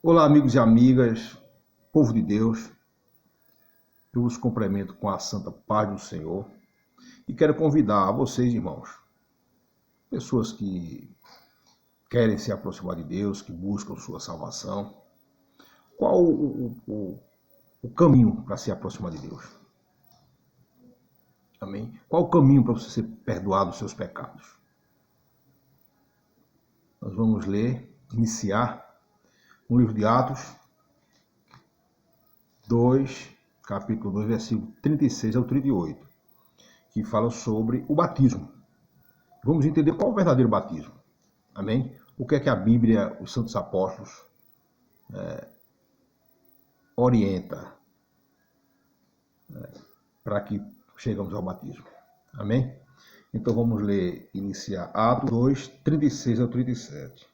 Olá, amigos e amigas, povo de Deus, eu vos cumprimento com a santa paz do Senhor e quero convidar a vocês, irmãos, pessoas que querem se aproximar de Deus, que buscam sua salvação, qual o caminho para se aproximar de Deus? Amém? Qual o caminho para você ser perdoado dos seus pecados? Nós vamos iniciar no livro de Atos 2, capítulo 2, versículo 36 ao 38, que fala sobre o batismo. Vamos entender qual é o verdadeiro batismo. Amém? O que é que a Bíblia, os santos apóstolos, orienta para que chegamos ao batismo. Amém? Então vamos iniciar Atos 2, 36 ao 37.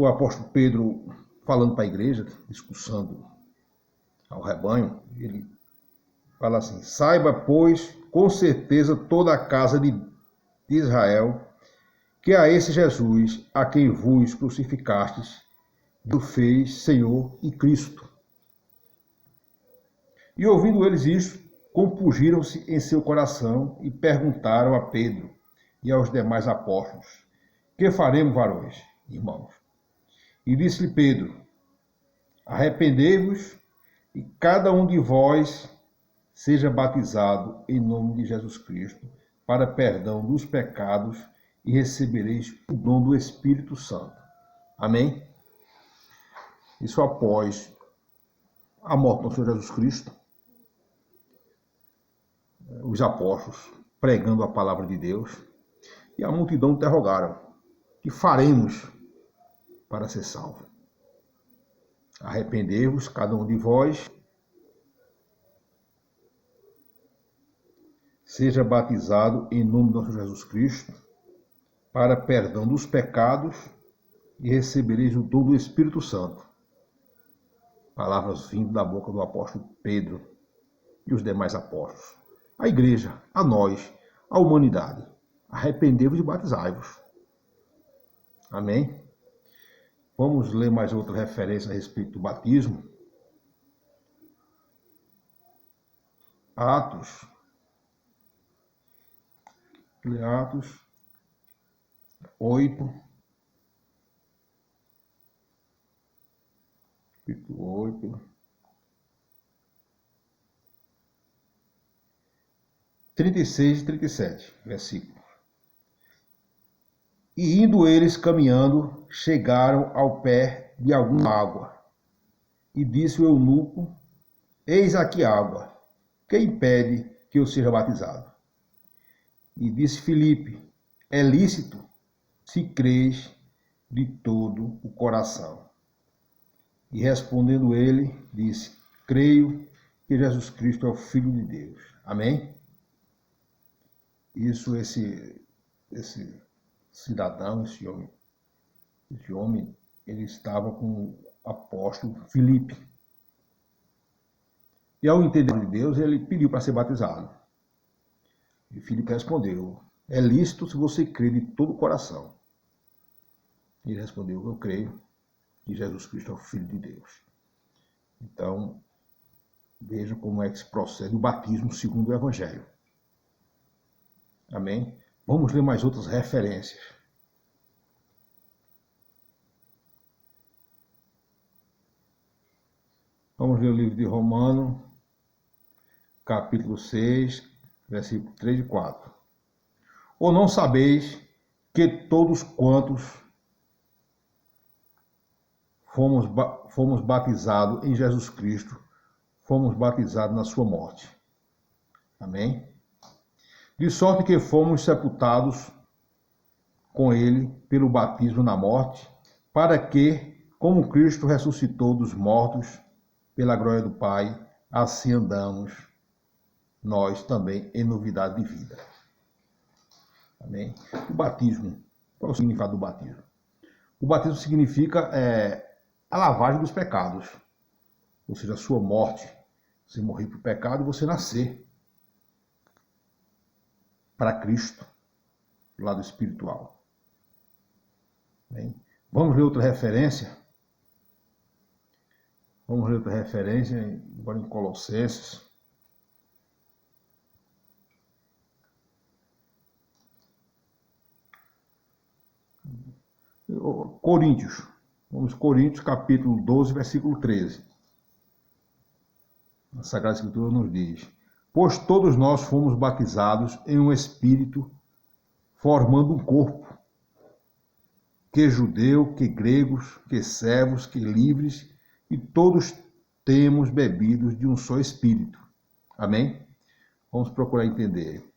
O apóstolo Pedro, falando para a igreja, discursando ao rebanho, ele fala assim: saiba, pois, com certeza toda a casa de Israel, que a esse Jesus, a quem vos crucificastes, Deus fez Senhor e Cristo. E ouvindo eles isto, compungiram-se em seu coração e perguntaram a Pedro e aos demais apóstolos: que faremos, varões, irmãos? E disse-lhe Pedro: arrependei-vos e cada um de vós seja batizado em nome de Jesus Cristo para perdão dos pecados e recebereis o dom do Espírito Santo. Amém? Isso após a morte do Senhor Jesus Cristo, os apóstolos pregando a palavra de Deus, e a multidão interrogaram: que faremos para ser salvo? Arrependei-vos, cada um de vós, seja batizado em nome do nosso Jesus Cristo, para perdão dos pecados, e recebereis o dom do Espírito Santo. Palavras vindo da boca do apóstolo Pedro e os demais apóstolos. A igreja, a nós, a humanidade. Arrependei-vos e batizai-vos. Amém? Vamos ler mais outra referência a respeito do batismo. Atos 8, capítulo 8, 36 e 37, versículos. E indo eles caminhando, chegaram ao pé de alguma água. E disse o eunuco: eis aqui água, que impede que eu seja batizado? E disse Filipe: é lícito, se crês de todo o coração. E respondendo ele, disse: creio que Jesus Cristo é o Filho de Deus. Amém? Isso, esse cidadão, esse homem, ele estava com o apóstolo Filipe. E ao entender de Deus, ele pediu para ser batizado. E Filipe respondeu: é lícito se você crer de todo o coração. E ele respondeu: eu creio que Jesus Cristo é o Filho de Deus. Então, veja como é que se procede o batismo segundo o Evangelho. Amém? Vamos ler mais outras referências. Vamos ler o livro de Romanos, capítulo 6, versículo 3 e 4. Ou não sabeis que todos quantos fomos batizados em Jesus Cristo, fomos batizados na sua morte? Amém? De sorte que fomos sepultados com ele pelo batismo na morte, para que, como Cristo ressuscitou dos mortos pela glória do Pai, assim andamos nós também em novidade de vida. Amém? O batismo, qual é o significado do batismo? O batismo significa a lavagem dos pecados, ou seja, a sua morte. Você morrer para o pecado e você nascer para Cristo, do lado espiritual. Bem, Vamos ler outra referência? Agora em Colossenses. Coríntios. Vamos Coríntios, capítulo 12, versículo 13. A Sagrada Escritura nos diz: pois todos nós fomos batizados em um espírito, formando um corpo, que judeu, que gregos, que servos, que livres, e todos temos bebido de um só espírito. Amém? Vamos procurar entender.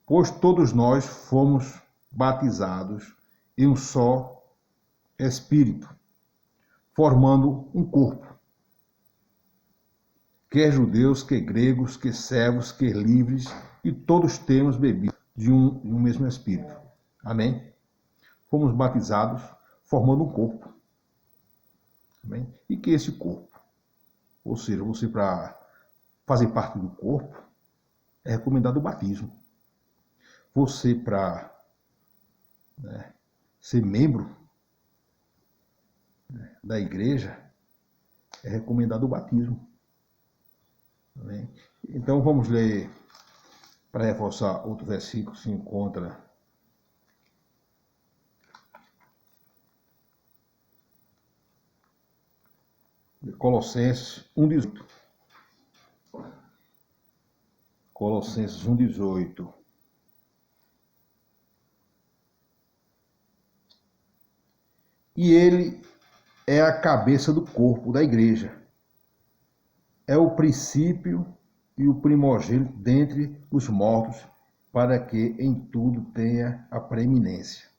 Pois todos nós fomos batizados em um só espírito, formando um corpo. Quer judeus, quer gregos, quer servos, quer livres, e todos temos bebido de um mesmo espírito. Amém? Fomos batizados formando um corpo. Amém? E que esse corpo, ou seja, você para fazer parte do corpo, é recomendado o batismo. Você para ser membro da igreja, é recomendado o batismo. Amém? Então vamos ler, para reforçar outro versículo que se encontra Colossenses 1,18. Colossenses 1,18. E ele é a cabeça do corpo da igreja. É o princípio e o primogênito dentre os mortos, para que em tudo tenha a preeminência.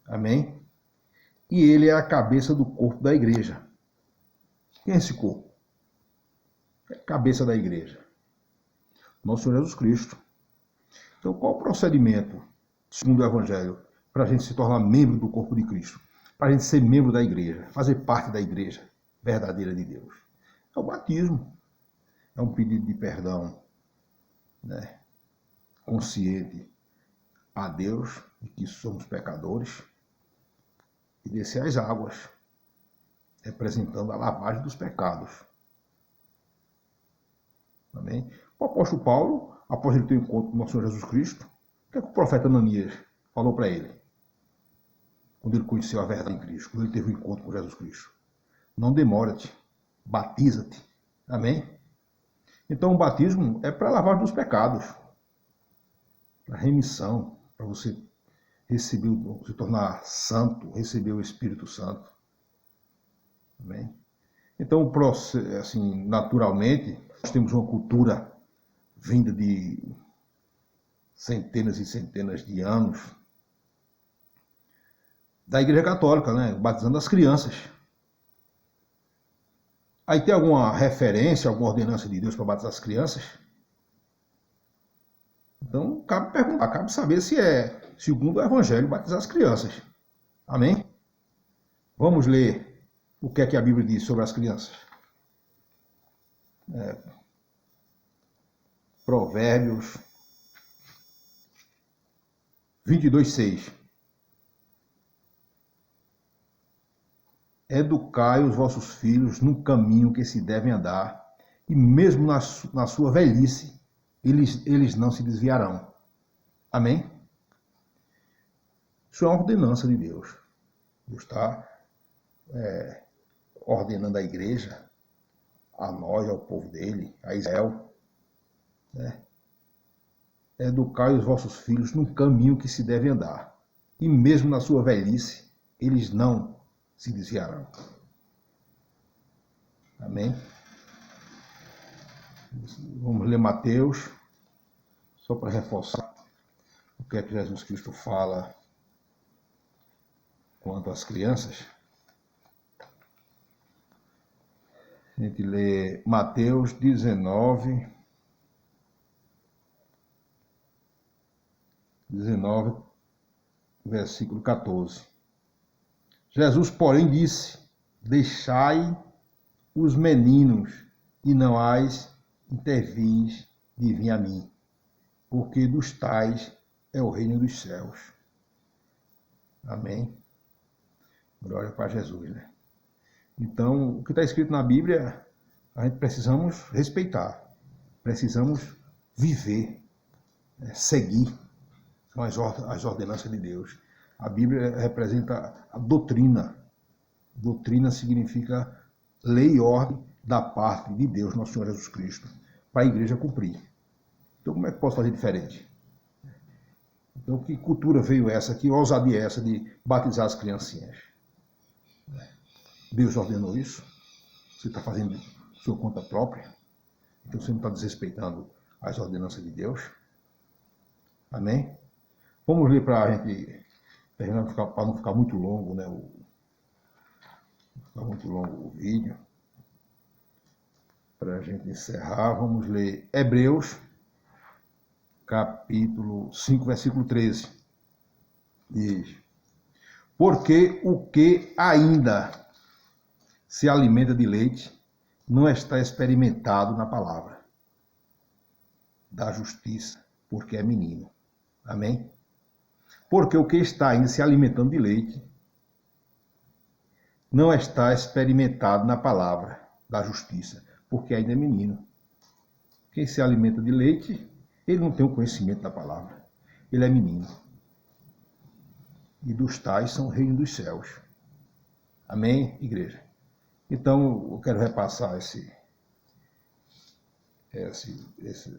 Amém? E ele é a cabeça do corpo da igreja. Quem é esse corpo? É a cabeça da igreja. Nosso Senhor Jesus Cristo. Então, qual o procedimento, segundo o Evangelho, para a gente se tornar membro do corpo de Cristo? Para a gente ser membro da igreja, fazer parte da igreja verdadeira de Deus? É o batismo. É um pedido de perdão, consciente a Deus de que somos pecadores, e descer as águas, representando a lavagem dos pecados. Amém? O apóstolo Paulo, após ele ter um encontro com o nosso Senhor Jesus Cristo, o que é que o profeta Ananias falou para ele? Quando ele conheceu a verdade em Cristo, quando ele teve um encontro com Jesus Cristo: não demora-te, batiza-te. Amém? Então o batismo é para lavar dos pecados, para remissão, para você receber, se tornar santo, receber o Espírito Santo. Amém? Então, assim, naturalmente, nós temos uma cultura vinda de centenas e centenas de anos da Igreja Católica, batizando as crianças. Aí tem alguma referência, alguma ordenança de Deus para batizar as crianças? Então, cabe perguntar, cabe saber se é segundo o Evangelho batizar as crianças. Amém? Vamos ler o que é que a Bíblia diz sobre as crianças. Provérbios 22:6. Educai os vossos filhos no caminho que se devem andar, e mesmo na sua velhice, eles não se desviarão. Amém? Isso é uma ordenança de Deus. Deus está ordenando à igreja, a nós, ao povo dele, a Israel, educai os vossos filhos no caminho que se deve andar, e mesmo na sua velhice, eles não se desviarão. Amém? Vamos ler Mateus, só para reforçar o que é que Jesus Cristo fala quanto às crianças. A gente lê Mateus 19, versículo 14. Jesus, porém, disse: deixai os meninos, e não as intervis de vir a mim, porque dos tais é o reino dos céus. Amém? Glória para Jesus, né? Então, o que está escrito na Bíblia, a gente precisamos respeitar, precisamos viver, seguir. São as ordenanças de Deus. A Bíblia representa a doutrina. Doutrina significa lei e ordem da parte de Deus, nosso Senhor Jesus Cristo, para a igreja cumprir. Então, como é que posso fazer diferente? Então, que cultura veio essa, que ousadia é essa de batizar as criancinhas? Deus ordenou isso? Você está fazendo sua conta própria? Então você não está desrespeitando as ordenanças de Deus? Amém? Vamos ler para a gente terminar, para não ficar muito longo, né? Ficar muito longo o vídeo. Para a gente encerrar, vamos ler Hebreus, capítulo 5, versículo 13. Diz: porque o que ainda se alimenta de leite não está experimentado na palavra da justiça, porque é menino. Amém? Porque o que está ainda se alimentando de leite não está experimentado na palavra da justiça, porque ainda é menino. Quem se alimenta de leite, ele não tem o conhecimento da palavra. Ele é menino. E dos tais são o reino dos céus. Amém, igreja? Então, eu quero repassar esse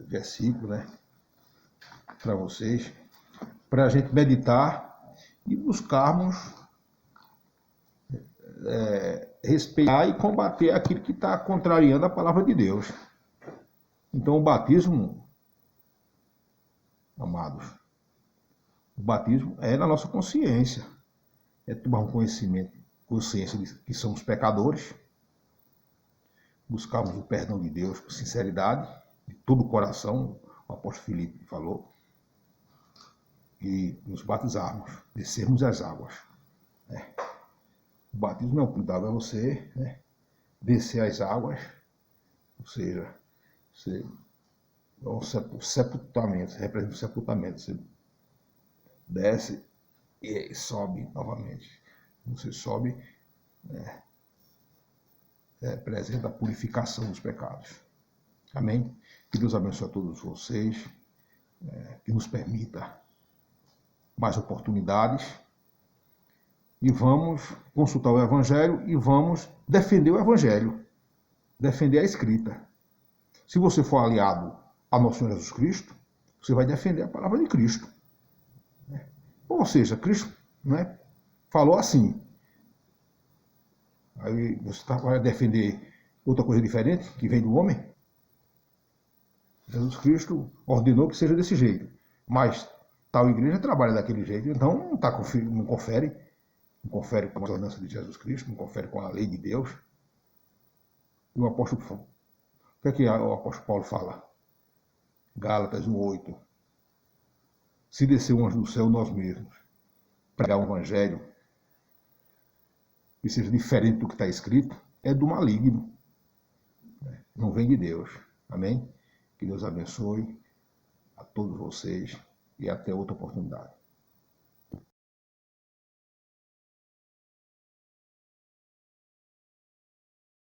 versículo, né, para vocês, para a gente meditar e buscarmos respeitar e combater aquilo que está contrariando a palavra de Deus. Então, o batismo, amados, o batismo é na nossa consciência, é tomar um consciência de que somos pecadores, buscarmos o perdão de Deus com sinceridade, de todo o coração, o apóstolo Filipe falou, e nos batizarmos, descermos as águas. O batismo não é um pulo d'água, é você descer as águas, ou seja, é um sepultamento, representa o sepultamento. Você desce e sobe novamente. Você sobe, representa a purificação dos pecados. Amém? Que Deus abençoe a todos vocês, que nos permita mais oportunidades. E vamos consultar o Evangelho e vamos defender o Evangelho, defender a escrita. Se você for aliado a nosso Senhor Jesus Cristo, você vai defender a palavra de Cristo. Ou seja, Cristo falou assim. Aí você vai defender outra coisa diferente, que vem do homem? Jesus Cristo ordenou que seja desse jeito. Mas tal igreja trabalha daquele jeito, então não confere com a ordenança de Jesus Cristo, não confere com a lei de Deus. E o apóstolo, o que o apóstolo Paulo fala? Gálatas 1:8. Se descer um anjo do céu, nós mesmos, pregar o evangelho que seja diferente do que está escrito, é do maligno. Não vem de Deus. Amém? Que Deus abençoe a todos vocês e até outra oportunidade.